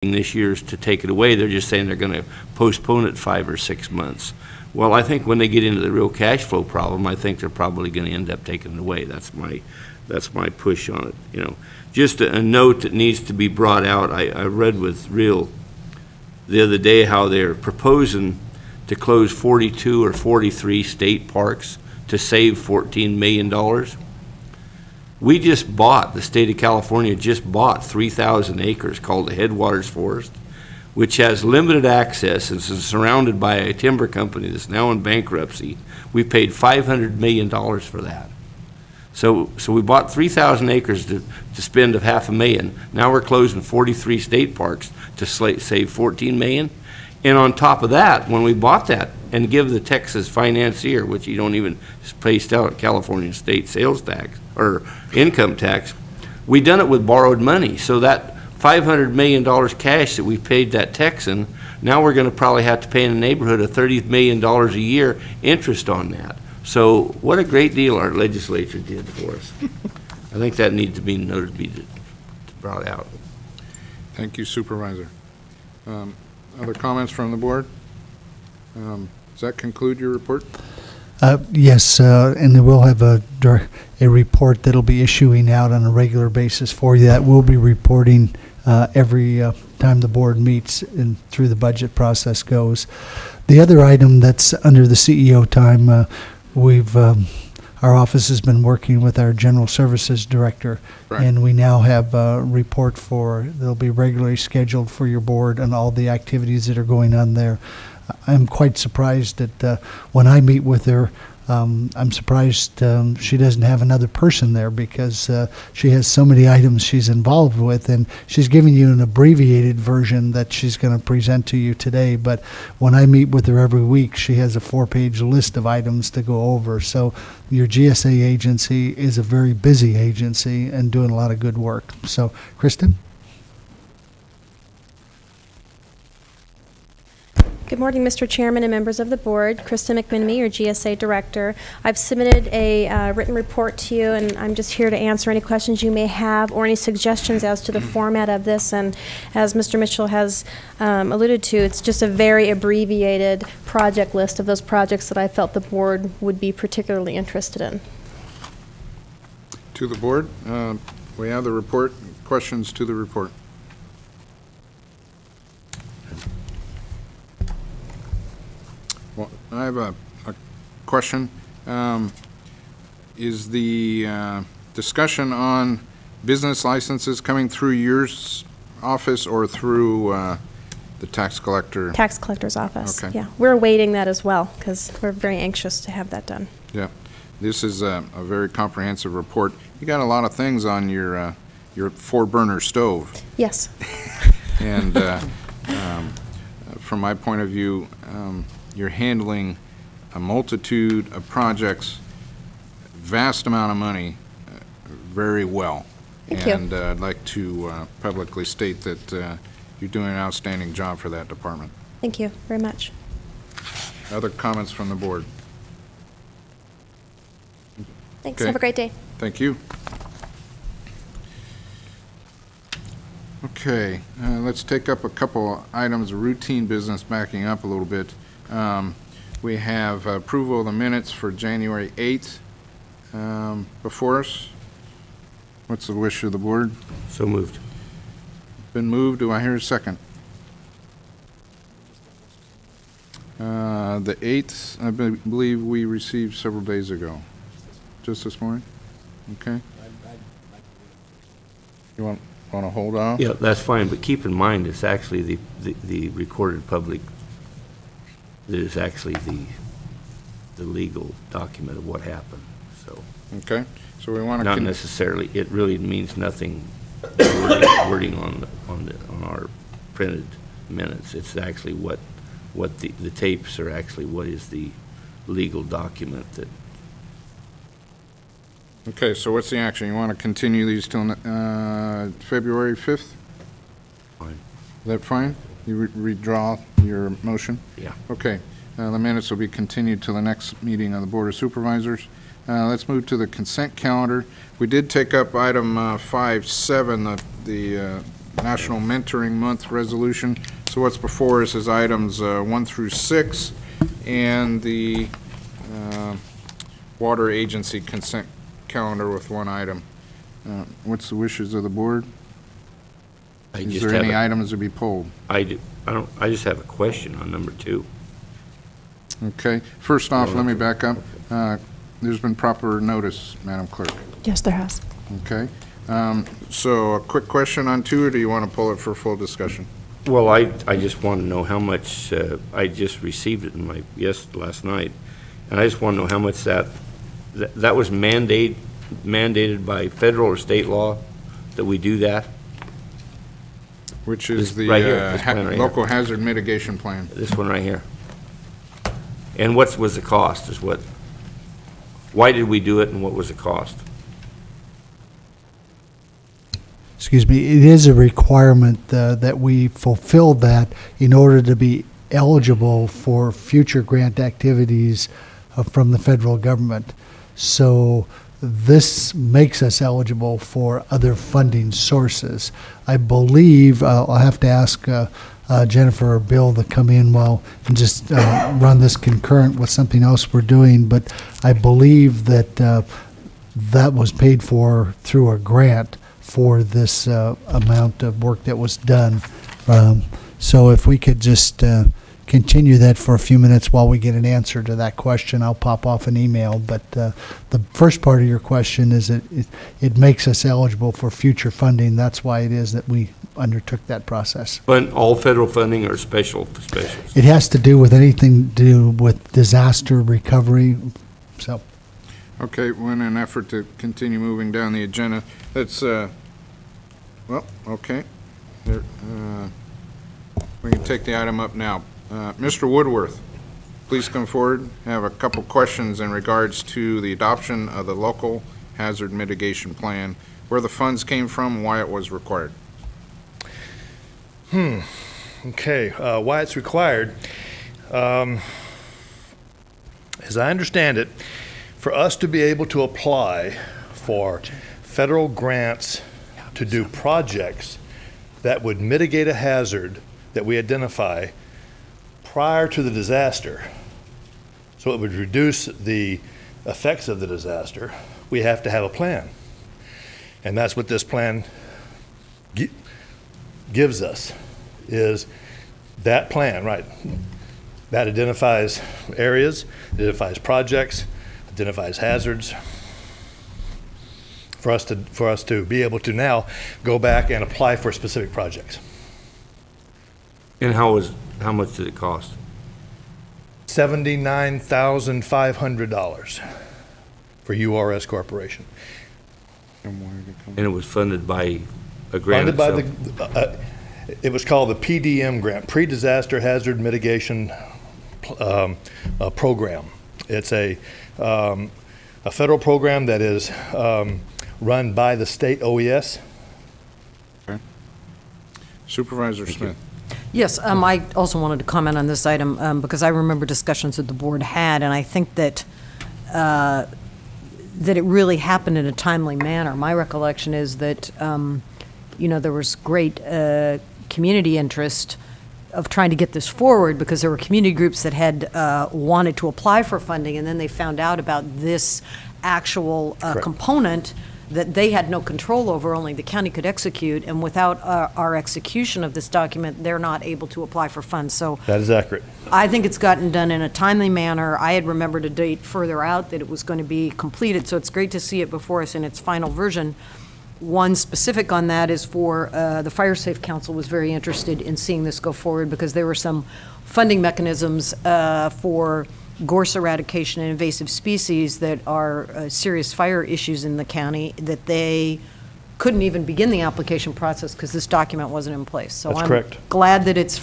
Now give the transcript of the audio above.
this year is to take it away. They're just saying they're going to postpone it 5 or 6 months. Well, I think when they get into the real cash flow problem, I think they're probably going to end up taking it away. That's my push on it. You know, just a note that needs to be brought out. I read with real the other day how they're proposing to close 42 or 43 state parks to save $14 million. We just bought, the state of California just bought 3,000 acres called the Headwaters Forest, which has limited access and is surrounded by a timber company that's now in bankruptcy. We paid $500 million for that. So we bought 3,000 acres to spend of $500,000. Now we're closing 43 state parks to save $14 million. And on top of that, when we bought that and give the Texas financier, which you don't even spaced out California state sales tax or income tax, we done it with borrowed money. So that $500 million cash that we paid that Texan, now we're going to probably have to pay in the neighborhood of $30 million a year interest on that. So what a great deal our legislature did for us. I think that needs to be noted, be brought out. Thank you, Supervisor. Other comments from the board? Does that conclude your report? Yes, and then we'll have a report that'll be issuing out on a regular basis for you. That will be reporting every time the board meets and through the budget process goes. The other item that's under the CEO time, our office has been working with our General Services Director, right, and we now have a report that'll be regularly scheduled for your board and all the activities that are going on there. I'm quite surprised that when I meet with her, I'm surprised she doesn't have another person there, because she has so many items she's involved with, and she's giving you an abbreviated version that she's going to present to you today. But when I meet with her every week, she has a 4-page list of items to go over. So your GSA agency is a very busy agency and doing a lot of good work. So, Kristen? Good morning, Mr. Chairman and members of the board. Kristen McMenemy, your GSA Director. I've submitted a written report to you, and I'm just here to answer any questions you may have or any suggestions as to the format of this. And as Mr. Mitchell has alluded to, it's just a very abbreviated project list of those projects that I felt the board would be particularly interested in. To the board, we have the report. Questions to the report? Well, I have a question. Is the discussion on business licenses coming through your office or through the tax collector? Tax collector's office. Okay. Yeah, we're awaiting that as well, because we're very anxious to have that done. Yeah, this is a very comprehensive report. You got a lot of things on your 4-burner stove. Yes. And from my point of view, you're handling a multitude of projects, vast amount of money, very well. Thank you. And I'd like to publicly state that you're doing an outstanding job for that department. Thank you very much. Other comments from the board? Thanks. Okay. Have a great day. Thank you. Okay, let's take up a couple items of routine business, backing up a little bit. We have approval of the minutes for January 8th before us. What's the wish of the board? So moved. Been moved. Do I hear a second? The 8th, I believe we received several days ago. Just this morning? Okay. You want to hold on? Yeah, that's fine, but keep in mind, it's actually the recorded public that is actually the legal document of what happened, so. Okay, so we want to... Not necessarily, it really means nothing wording on our printed minutes. It's actually what the tapes are actually what is the legal document that. Okay, so what's the action? You want to continue these till February 5th? Fine. Is that fine? You redraw your motion? Yeah. Okay. The minutes will be continued to the next meeting of the Board of Supervisors. Let's move to the consent calendar. We did take up item 5.7, the National Mentoring Month resolution. So what's before us is items 1 through 6 and the Water Agency consent calendar with one item. What's the wishes of the board? Is there any items to be pulled? I just have a question on number 2. Okay. First off, let me back up. There's been proper notice, Madam Clerk. Yes, there has. Okay. So a quick question on 2, or do you want to pull it for full discussion? Well, I just want to know how much, I just received it in my, last night, and I just want to know how much that was mandated by federal or state law that we do that? Which is This the right here, this plan right here. local hazard mitigation plan. This one right here. And what was the cost is what, why did we do it and what was the cost? Excuse me, it is a requirement that we fulfill that in order to be eligible for future grant activities from the federal government. So this makes us eligible for other funding sources. I believe, I'll have to ask Jennifer or Bill to come in and just run this concurrent with something else we're doing, but I believe that that was paid for through a grant for this amount of work that was done. So if we could just continue that for a few minutes while we get an answer to that question, I'll pop off an email. But the first part of your question is it makes us eligible for future funding. That's why it is that we undertook that process. But all federal funding or specials? It has to do with anything to do with disaster recovery. So. Okay, well, in an effort to continue moving down the agenda, let's, well, okay. There, we can take the item up now. Mr. Woodworth, please come forward. I have a couple questions in regards to the adoption of the local hazard mitigation plan, where the funds came from, and why it was required. Okay, why it's required. As I understand it, for us to be able to apply for federal grants to do projects that would mitigate a hazard that we identify prior to the disaster, so it would reduce the effects of the disaster, we have to have a plan. And that's what this plan gives us, is that plan, right? That identifies areas, identifies projects, identifies hazards, for us to be able to now go back and apply for specific projects. And how much did it cost? $79,500 for URS Corporation. And it was funded by a grant Funded by itself? it was called the PDM grant, Pre-Disaster Hazard Mitigation Program. It's a federal program that is run by the state OES. Okay. Supervisor Smith. Yes, I also wanted to comment on this item because I remember discussions that the board had, and I think that that it really happened in a timely manner. My recollection is that there was great community interest of trying to get this forward because there were community groups that had wanted to apply for funding, and then they found out about this actual component that they had no control over, only the county could execute, and without our execution of this document, they're not able to apply for funds. So That is accurate. I think it's gotten done in a timely manner. I had remembered a date further out that it was going to be completed, so it's great to see it before us in its final version. One specific on that is for the Fire Safe Council was very interested in seeing this go forward because there were some funding mechanisms for gorse eradication and invasive species that are serious fire issues in the county that they couldn't even begin the application process because this document wasn't in place. So That's I'm correct. glad that it's